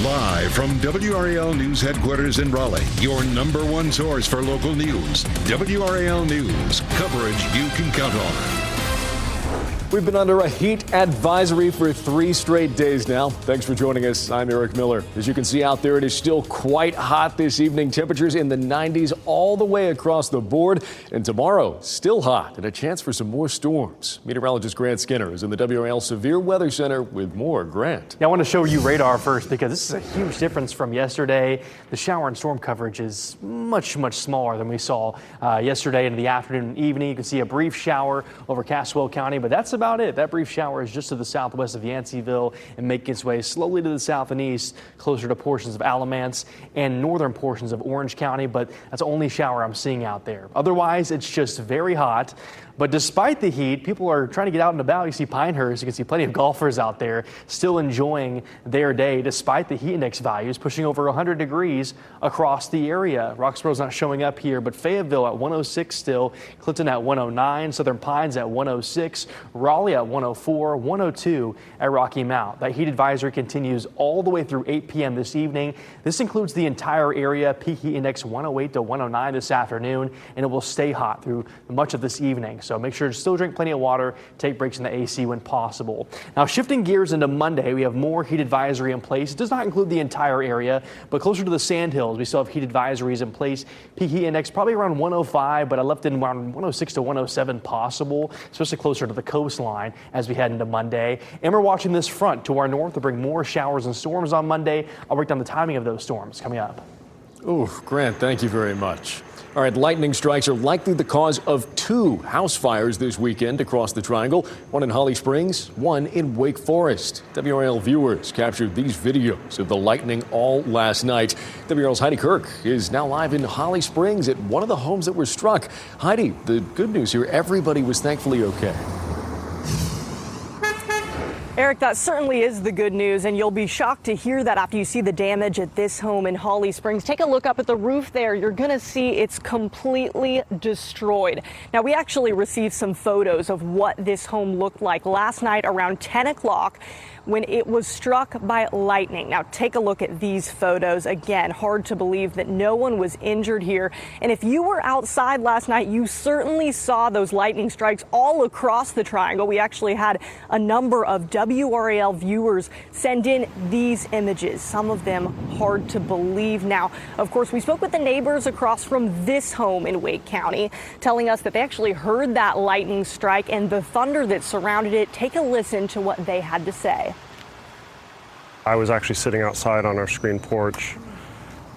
Live from WRAL News Headquarters in Raleigh, your number one source for local news. WRAL News, coverage you can count on. We've been under a heat advisory for 3 straight days now. Thanks for joining us. I'm Eric Miller. As you can see out there, it is still quite hot this evening. Temperatures in the 90s all the way across the board. And tomorrow, still hot and a chance for some more storms. Meteorologist Grant Skinner is in the WRAL Severe Weather Center with more. Grant. Yeah, I want to show you radar first because this is a huge difference from yesterday. The shower and storm coverage is much smaller than we saw yesterday in the afternoon and evening. You can see a brief shower over Caswell County, but that's about it. That brief shower is just to the southwest of Yanceyville and making its way slowly to the south and east, closer to portions of Alamance and northern portions of Orange County, but that's the only shower I'm seeing out there. Otherwise, it's just very hot. But despite the heat, people are trying to get out and about. You see Pinehurst, you can see plenty of golfers out there still enjoying their day despite the heat index values pushing over 100 degrees across the area. Roxborough's not showing up here, but Fayetteville at 106 still, Clinton at 109, Southern Pines at 106, Raleigh at 104, 102 at Rocky Mount. That heat advisory continues all the way through 8 p.m. this evening. This includes the entire area. Peak heat index 108 to 109 this afternoon, and it will stay hot through much of this evening. So make sure to still drink plenty of water, take breaks in the AC when possible. Now, shifting gears into Monday, we have more heat advisory in place. It does not include the entire area, but closer to the Sandhills, we still have heat advisories in place. Peak heat index probably around 105, but I left in around 106 to 107 possible, especially closer to the coastline as we head into Monday. And we're watching this front to our north to bring more showers and storms on Monday. I'll break down the timing of those storms coming up. Oh, Grant, thank you very much. All right, lightning strikes are likely the cause of 2 house fires this weekend across the Triangle. One in Holly Springs, one in Wake Forest. WRAL viewers captured these videos of the lightning all last night. WRAL's Heidi Kirk is now live in Holly Springs at one of the homes that were struck. Heidi, the good news here, everybody was thankfully okay. Eric, that certainly is the good news, and you'll be shocked to hear that after you see the damage at this home in Holly Springs. Take a look up at the roof there. You're going to see it's completely destroyed. Now, we actually received some photos of what this home looked like last night around 10 o'clock when it was struck by lightning. Now, take a look at these photos. Again, hard to believe that no one was injured here. And if you were outside last night, you certainly saw those lightning strikes all across the Triangle. We actually had a number of WRAL viewers send in these images, some of them hard to believe. Now, of course, we spoke with the neighbors across from this home in Wake County, telling us that they actually heard that lightning strike and the thunder that surrounded it. Take a listen to what they had to say. I was actually sitting outside on our screen porch,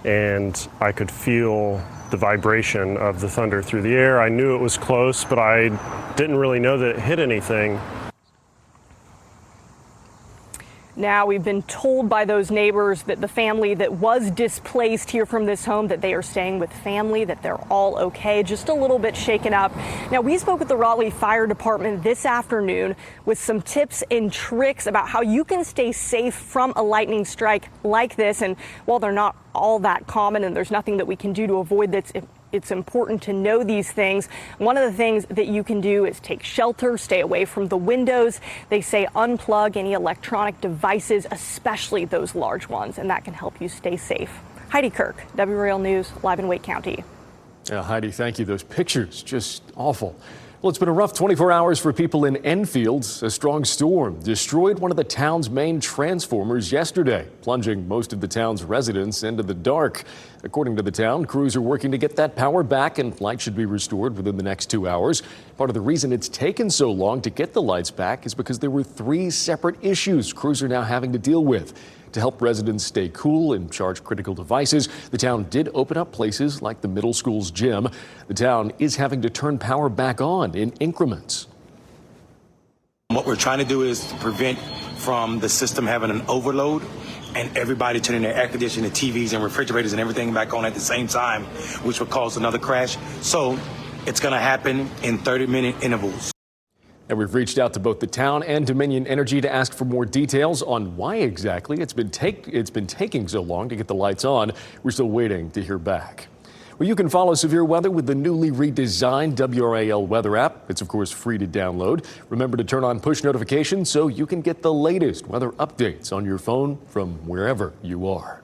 and I could feel the vibration of the thunder through the air. I knew it was close, but I didn't really know that it hit anything. Now, we've been told by those neighbors that the family that was displaced here from this home, that they are staying with family, that they're all okay, just a little bit shaken up. Now, we spoke with the Raleigh Fire Department this afternoon with some tips and tricks about how you can stay safe from a lightning strike like this. And while they're not all that common and there's nothing that we can do to avoid this, it's important to know these things. One of the things that you can do is take shelter, stay away from the windows. They say unplug any electronic devices, especially those large ones, and that can help you stay safe. Heidi Kirk, WRAL News, live in Wake County. Yeah, Heidi, thank you. Those pictures, just awful. Well, it's been a rough 24 hours for people in Enfield. A strong storm destroyed one of the town's main transformers yesterday, plunging most of the town's residents into the dark. According to the town, crews are working to get that power back and light should be restored within the next 2 hours. Part of the reason it's taken so long to get the lights back is because there were 3 separate issues crews are now having to deal with. To help residents stay cool and charge critical devices, the town did open up places like the middle school's gym. The town is having to turn power back on in increments. What we're trying to do is to prevent from the system having an overload and everybody turning their air conditioning, TVs and refrigerators and everything back on at the same time, which would cause another crash. So it's going to happen in 30-minute intervals. And we've reached out to both the town and Dominion Energy to ask for more details on why exactly it's been taking so long to get the lights on. We're still waiting to hear back. Well, you can follow severe weather with the newly redesigned WRAL weather app. It's, of course, free to download. Remember to turn on push notifications so you can get the latest weather updates on your phone from wherever you are.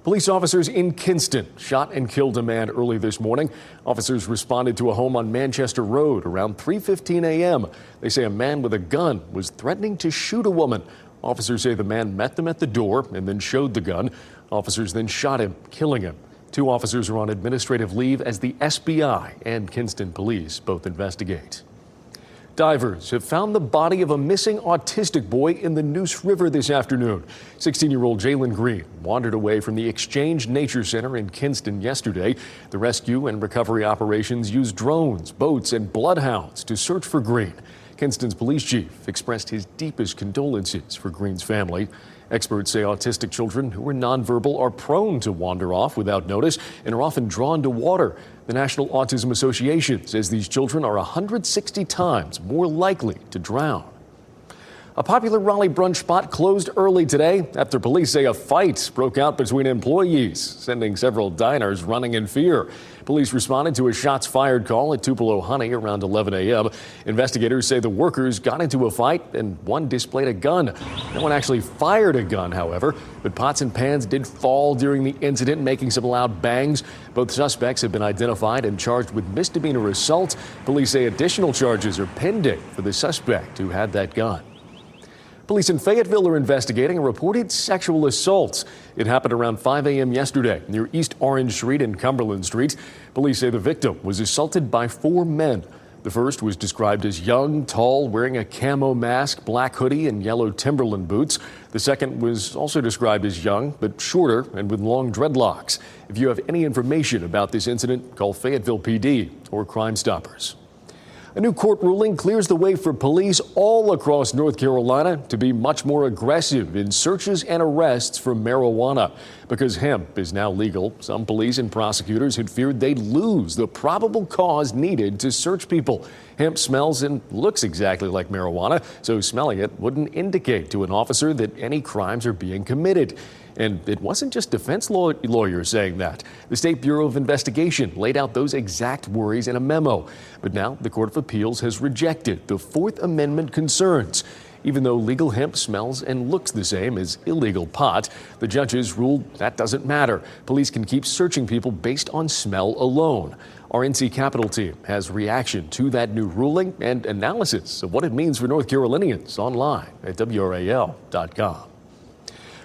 Police officers in Kinston shot and killed a man early this morning. Officers responded to a home on Manchester Road around 3:15 a.m. They say a man with a gun was threatening to shoot a woman. Officers say the man met them at the door and then showed the gun. Officers then shot him, killing him. 2 officers are on administrative leave as the SBI and Kinston Police both investigate. Divers have found the body of a missing autistic boy in the Neuse River this afternoon. 16-year-old Jalen Green wandered away from the Exchange Nature Center in Kinston yesterday. The rescue and recovery operations used drones, boats, and bloodhounds to search for Green. Kinston's police chief expressed his deepest condolences for Green's family. Experts say autistic children who are nonverbal are prone to wander off without notice and are often drawn to water. The National Autism Association says these children are 160 times more likely to drown. A popular Raleigh brunch spot closed early today after police say a fight broke out between employees, sending several diners running in fear. Police responded to a shots fired call at Tupelo Honey around 11 a.m. Investigators say the workers got into a fight and one displayed a gun. No one actually fired a gun, however, but pots and pans did fall during the incident, making some loud bangs. Both suspects have been identified and charged with misdemeanor assault. Police say additional charges are pending for the suspect who had that gun. Police in Fayetteville are investigating a reported sexual assault. It happened around 5 a.m. yesterday near East Orange Street and Cumberland Street. Police say the victim was assaulted by 4 men. The first was described as young, tall, wearing a camo mask, black hoodie, and yellow Timberland boots. The second was also described as young, but shorter and with long dreadlocks. If you have any information about this incident, call Fayetteville PD or Crime Stoppers. A new court ruling clears the way for police all across North Carolina to be much more aggressive in searches and arrests for marijuana. Because hemp is now legal, some police and prosecutors had feared they'd lose the probable cause needed to search people. Hemp smells and looks exactly like marijuana, so smelling it wouldn't indicate to an officer that any crimes are being committed. And it wasn't just defense lawyers saying that. The State Bureau of Investigation laid out those exact worries in a memo. But now the Court of Appeals has rejected the Fourth Amendment concerns. Even though legal hemp smells and looks the same as illegal pot, the judges ruled that doesn't matter. Police can keep searching people based on smell alone. Our NC Capitol team has reaction to that new ruling and analysis of what it means for North Carolinians online at WRAL.com.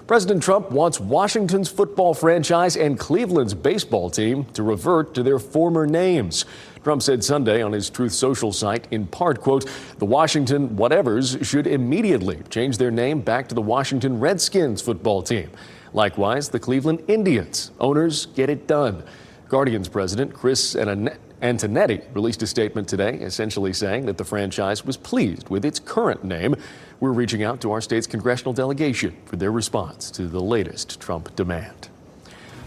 President Trump wants Washington's football franchise and Cleveland's baseball team to revert to their former names. Trump said Sunday on his Truth Social site, in part, quote, "The Washington whatevers should immediately change their name back to the Washington Redskins football team. Likewise, the Cleveland Indians. Owners, get it done." Guardians president Chris Antonetti released a statement today, essentially saying that the franchise was pleased with its current name. We're reaching out to our state's congressional delegation for their response to the latest Trump demand.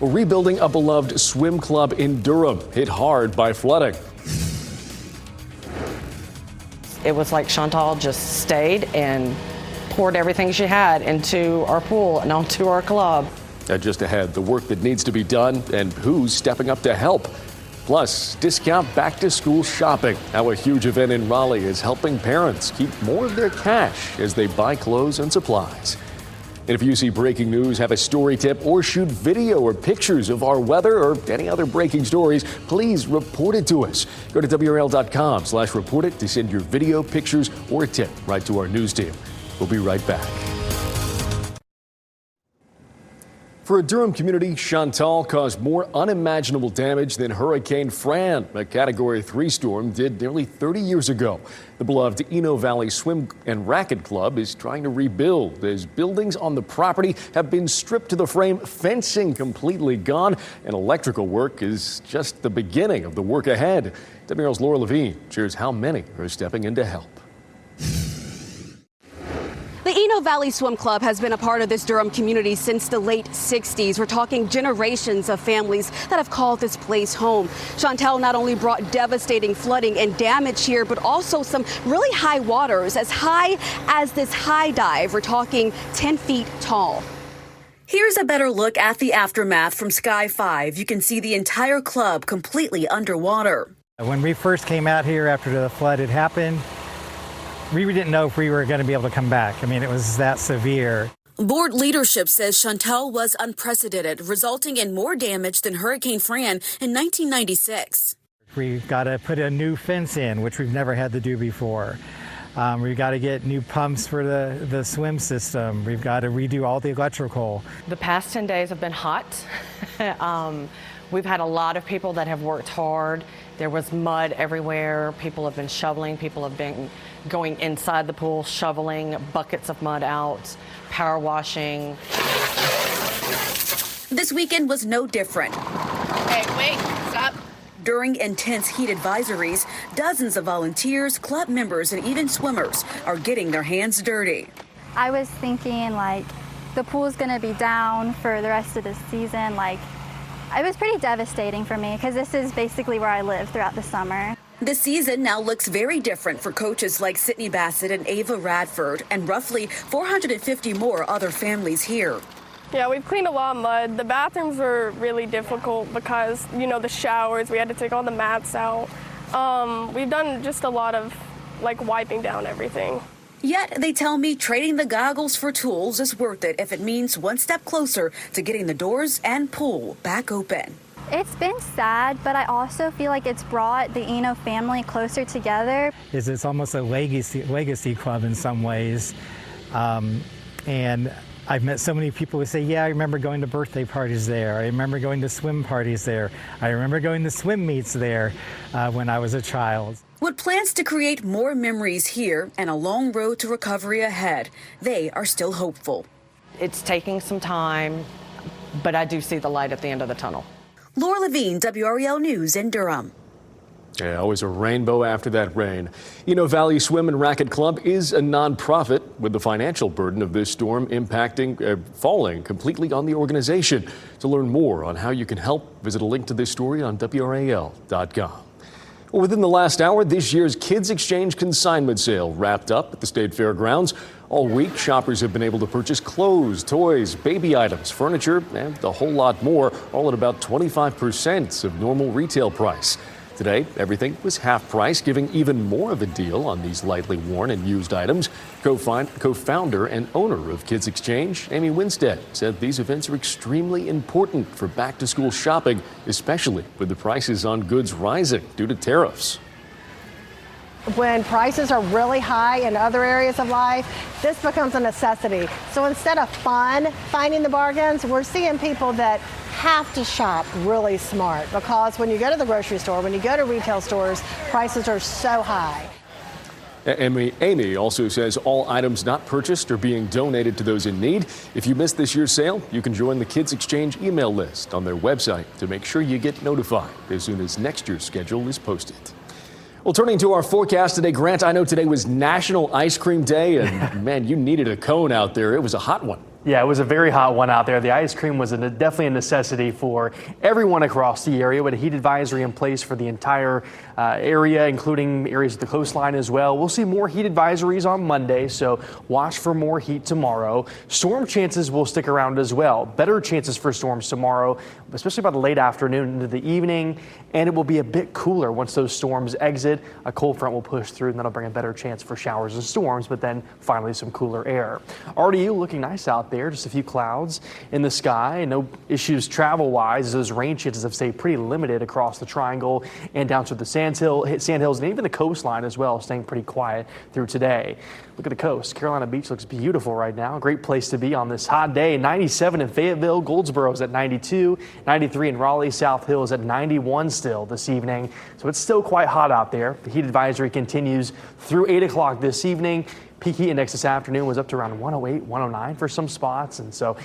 Well, rebuilding a beloved swim club in Durham hit hard by flooding. It was like Chantal just stayed and poured everything she had into our pool and onto our club. Just ahead, the work that needs to be done and who's stepping up to help. Plus, discount back-to-school shopping. How a huge event in Raleigh is helping parents keep more of their cash as they buy clothes and supplies. And if you see breaking news, have a story tip, or shoot video or pictures of our weather or any other breaking stories, please report it to us. Go to WRAL.com/report it to send your video, pictures, or a tip right to our news team. We'll be right back. For a Durham community, Chantal caused more unimaginable damage than Hurricane Fran, a Category 3 storm, did nearly 30 years ago. The beloved Eno Valley Swim and Racket Club is trying to rebuild as buildings on the property have been stripped to the frame, fencing completely gone, and electrical work is just the beginning of the work ahead. WRAL's Laura Levine shares how many are stepping in to help. The Eno Valley Swim Club has been a part of this Durham community since the late 60s. We're talking generations of families that have called this place home. Chantal not only brought devastating flooding and damage here, but also some really high waters, as high as this high dive. We're talking 10 feet tall. Here's a better look at the aftermath from Sky 5. You can see the entire club completely underwater. When we first came out here after the flood had happened, we didn't know if we were going to be able to come back. I mean, it was that severe. Board leadership says Chantal was unprecedented, resulting in more damage than Hurricane Fran in 1996. We've got to put a new fence in, which we've never had to do before. We've got to get new pumps for the swim system. We've got to redo all the electrical. The past 10 days have been hot. We've had a lot of people that have worked hard. There was mud everywhere. People have been shoveling. People have been going inside the pool, shoveling buckets of mud out, power washing. This weekend was no different. Hey, wait, stop. During intense heat advisories, dozens of volunteers, club members, and even swimmers are getting their hands dirty. I was thinking like the pool's gonna be down for the rest of the season. Like, it was pretty devastating for me because this is basically where I live throughout the summer. The season now looks very different for coaches like Sydney Bassett and Ava Radford and roughly 450 more other families here. Yeah, we've cleaned a lot of mud. The bathrooms were really difficult because, you know, the showers, we had to take all the mats out. We've done just a lot of, like, wiping down everything. Yet they tell me trading the goggles for tools is worth it if it means one step closer to getting the doors and pool back open. It's been sad, but I also feel like it's brought the Eno family closer together. It's almost a legacy club in some ways. And I've met so many people who say, yeah, I remember going to birthday parties there. I remember going to swim parties there. I remember going to swim meets there when I was a child. With plans to create more memories here and a long road to recovery ahead, they are still hopeful. It's taking some time, but I do see the light at the end of the tunnel. Laura Levine, WRAL News in Durham. Yeah, always a rainbow after that rain. Eno Valley Swim and Racket Club is a nonprofit with the financial burden of this storm falling completely on the organization. To learn more on how you can help, visit a link to this story on WRAL.com. Well, within the last hour, this year's Kids Exchange consignment sale wrapped up at the State Fairgrounds. All week, shoppers have been able to purchase clothes, toys, baby items, furniture, and a whole lot more, all at about 25% of normal retail price. Today, everything was half price, giving even more of a deal on these lightly worn and used items. Co-founder and owner of Kids Exchange, Amy Winstead, said these events are extremely important for back-to-school shopping, especially with the prices on goods rising due to tariffs. When prices are really high in other areas of life, this becomes a necessity. So instead of fun finding the bargains, we're seeing people that have to shop really smart, because when you go to the grocery store, when you go to retail stores, prices are so high. Amy also says all items not purchased are being donated to those in need. If you missed this year's sale, you can join the Kids Exchange email list on their website to make sure you get notified as soon as next year's schedule is posted. Well, turning to our forecast today, Grant, I know today was National Ice Cream Day, and man, you needed a cone out there. It was a hot one. Yeah, it was a very hot one out there. The ice cream was definitely a necessity for everyone across the area. We had a heat advisory in place for the entire area, including areas of the coastline as well. We'll see more heat advisories on Monday, so watch for more heat tomorrow. Storm chances will stick around as well. Better chances for storms tomorrow, especially by the late afternoon into the evening, and it will be a bit cooler once those storms exit. A cold front will push through, and that'll bring a better chance for showers and storms, but then finally some cooler air. RDU looking nice out there. Just a few clouds in the sky. No issues travel-wise. Those rain chances have stayed pretty limited across the triangle and down to the sandhills and even the coastline as well, staying pretty quiet through today. Look at the coast. Carolina Beach looks beautiful right now. Great place to be on this hot day. 97 in Fayetteville. Goldsboro's at 92. 93 in Raleigh. South Hill is at 91 still this evening. So it's still quite hot out there. The heat advisory continues through 8 o'clock this evening. Peak heat index this afternoon was up to around 108, 109 for some spots. And so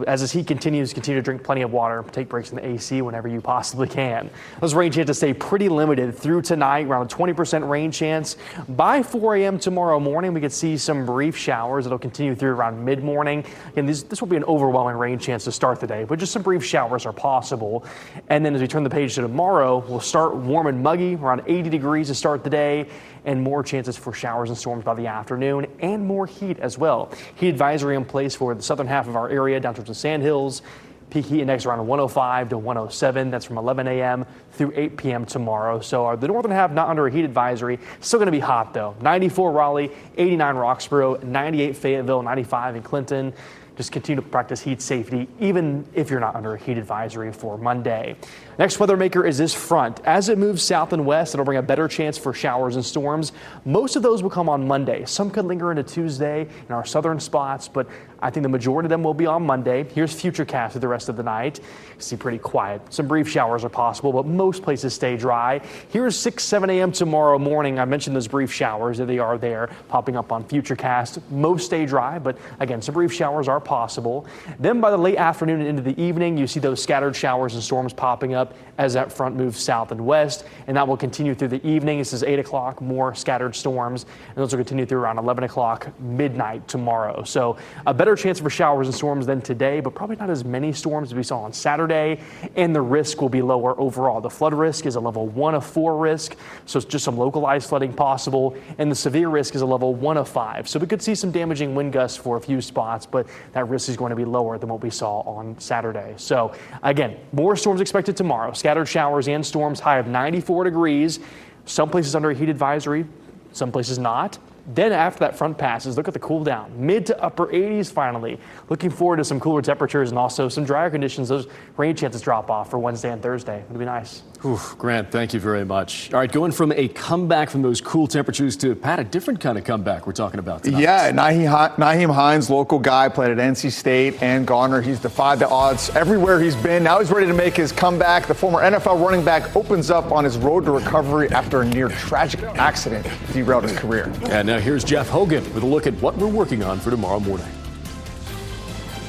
as this heat continues, continue to drink plenty of water, take breaks in the AC whenever you possibly can. Those rain chances stay pretty limited through tonight, around a 20% rain chance. By 4 a.m. tomorrow morning, we could see some brief showers. It'll continue through around mid-morning. And this will be an overwhelming rain chance to start the day, but just some brief showers are possible. And then as we turn the page to tomorrow, we'll start warm and muggy, around 80 degrees to start the day, and more chances for showers and storms by the afternoon. afternoon and more heat as well. Heat advisory in place for the southern half of our area down towards the Sandhills. Peak heat index around 105 to 107. That's from 11 a.m. through 8 p.m. tomorrow. So the northern half not under a heat advisory. Still going to be hot though. 94 Raleigh, 89 Roxborough, 98 Fayetteville, 95 in Clinton. Just continue to practice heat safety, even if you're not under a heat advisory for Monday. Next weather maker is this front. As it moves south and west, it'll bring a better chance for showers and storms. Most of those will come on Monday. Some could linger into Tuesday in our southern spots, but I think the majority of them will be on Monday. Here's Futurecast for the rest of the night. See, pretty quiet. Some brief showers are possible, but most places stay dry. Here's 7 a.m. tomorrow morning. I mentioned those brief showers. They are there, popping up on Futurecast. Most stay dry, but again, some brief showers are possible. Then by the late afternoon and into the evening, you see those scattered showers and storms popping up as that front moves south and west, and that will continue through the evening. This is 8 o'clock, more scattered storms, and those will continue through around 11 o'clock midnight tomorrow. So a better chance for showers and storms than today, but probably not as many storms as we saw on Saturday, and the risk will be lower overall. The flood risk is a level 1 of 4 risk, so it's just some localized flooding possible, and the severe risk is a level 1 of 5. So we could see some damaging wind gusts for a few spots, but that risk is going to be lower than what we saw on Saturday. So again, more storms expected tomorrow. Scattered showers and storms, high of 94 degrees. Some places under a heat advisory, some places not. Then after that front passes, look at the cool down. Mid to upper 80s finally. Looking forward to some cooler temperatures and also some drier conditions. Those rain chances drop off for Wednesday and Thursday. It'll be nice. Oof, Grant, thank you very much. All right, going from a comeback from those cool temperatures to, Pat, a different kind of comeback we're talking about tonight. Yeah, Nyheim Hines, local guy, played at NC State and Garner. He's defied the odds everywhere he's been. Now he's ready to make his comeback. The former NFL running back opens up on his road to recovery after a near tragic accident derailed his career. And now here's Jeff Hogan with a look at what we're working on for tomorrow morning.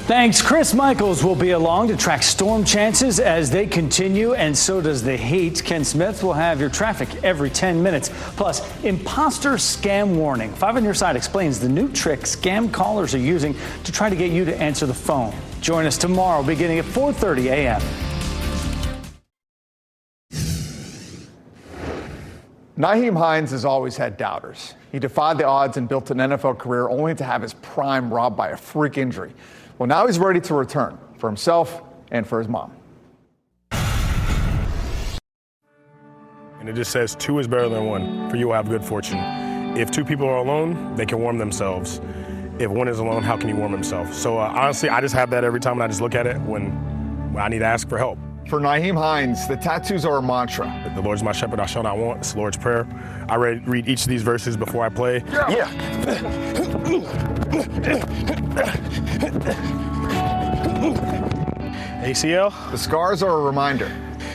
Thanks. Chris Michaels will be along to track storm chances as they continue, and so does the heat. Ken Smith will have your traffic every 10 minutes. Plus, imposter scam warning. 5 on Your Side explains the new trick scam callers are using to try to get you to answer the phone. Join us tomorrow beginning at 4:30 a.m. Nyheim Hines has always had doubters. He defied the odds and built an NFL career only to have his prime robbed by a freak injury. Well, now he's ready to return for himself and for his mom. And it just says 2 is better than 1, for you will have good fortune. If 2 people are alone, they can warm themselves. If 1 is alone, how can he warm himself? So honestly, I just have that every time, and I just look at it when I need to ask for help. For Nyheim Hines, the tattoos are a mantra. The Lord is my shepherd, I shall not want. It's the Lord's Prayer. I read each of these verses before I play. Yeah. ACL. The scars are a reminder.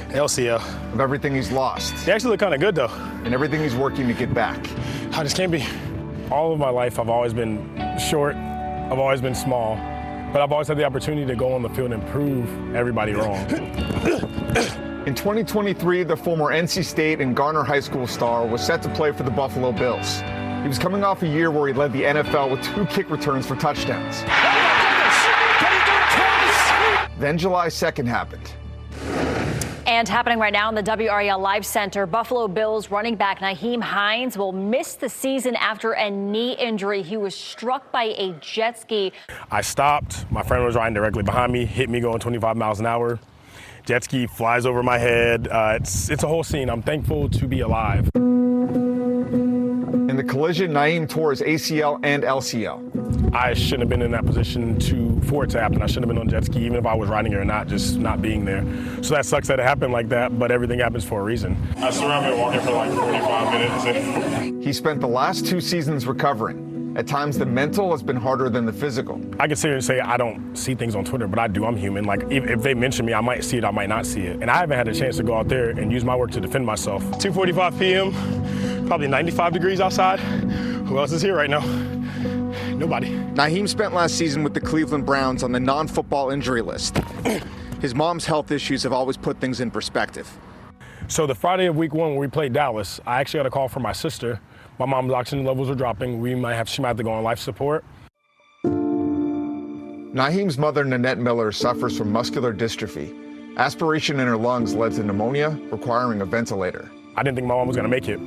LCL. Of everything he's lost. They actually look kind of good, though. And everything he's working to get back. I just can't be. All of my life, I've always been short. I've always been small. But I've always had the opportunity to go on the field and prove everybody wrong. In 2023, the former NC State and Garner High School star was set to play for the Buffalo Bills. He was coming off a year where he led the NFL with 2 kick returns for touchdowns. Then July 2nd happened. And happening right now in the WRAL Live Center, Buffalo Bills running back Nyheim Hines will miss the season after a knee injury. He was struck by a jet ski. I stopped. My friend was riding directly behind me, hit me going 25 miles an hour. Jet ski flies over my head. It's a whole scene. I'm thankful to be alive. In the collision, Nyheim tore his ACL and LCL. I shouldn't have been in that position for it to happen. I shouldn't have been on jet ski, even if I was riding it or not, just not being there. So that sucks that it happened like that, but everything happens for a reason. I swear I've been walking for like 45 minutes. He spent the last 2 seasons recovering. At times, the mental has been harder than the physical. I can sit here and say I don't see things on Twitter, but I do. I'm human. Like, if they mention me, I might see it, I might not see it. And I haven't had a chance to go out there and use my work to defend myself. 2:45 p.m., probably 95 degrees outside. Who else is here right now? Nobody. Nyheim spent last season with the Cleveland Browns on the non-football injury list. His mom's health issues have always put things in perspective. So the Friday of week 1 when we played Dallas, I actually got a call from my sister. My mom's oxygen levels are dropping. She might have to go on life support. Nyheim's mother, Nanette Miller, suffers from muscular dystrophy. Aspiration in her lungs led to pneumonia, requiring a ventilator. I didn't think my mom was going to make it.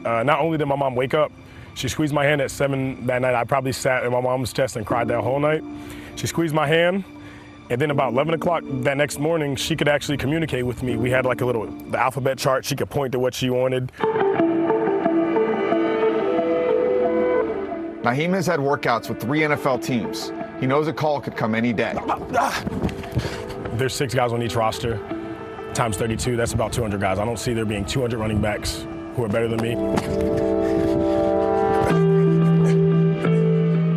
Not only did my mom wake up, She squeezed my hand at 7 that night. I probably sat in my mom's chest and cried that whole night. She squeezed my hand, and then about 11 o'clock that next morning, she could actually communicate with me. We had like the alphabet chart. She could point to what she wanted. Naheem has had workouts with 3 NFL teams. He knows a call could come any day. There's 6 guys on each roster, times 32. That's about 200 guys. I don't see there being 200 running backs who are better than me.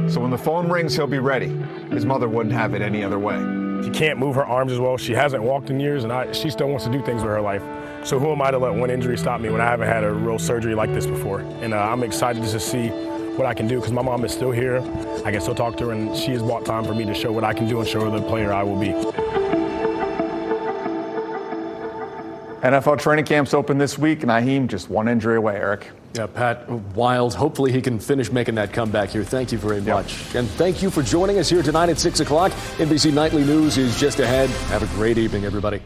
So when the phone rings, he'll be ready. His mother wouldn't have it any other way. She can't move her arms as well. She hasn't walked in years, and she still wants to do things with her life. So who am I to let one injury stop me when I haven't had a real surgery like this before? And I'm excited just to see what I can do, because my mom is still here. I can still talk to her, and she has bought time for me to show what I can do and show her the player I will be. NFL training camps open this week. Naheem just 1 injury away, Eric. Yeah, Pat, wild. Hopefully he can finish making that comeback here. Thank you very much. And thank you for joining us here tonight at 6 o'clock. NBC Nightly News is just ahead. Have a great evening, everybody.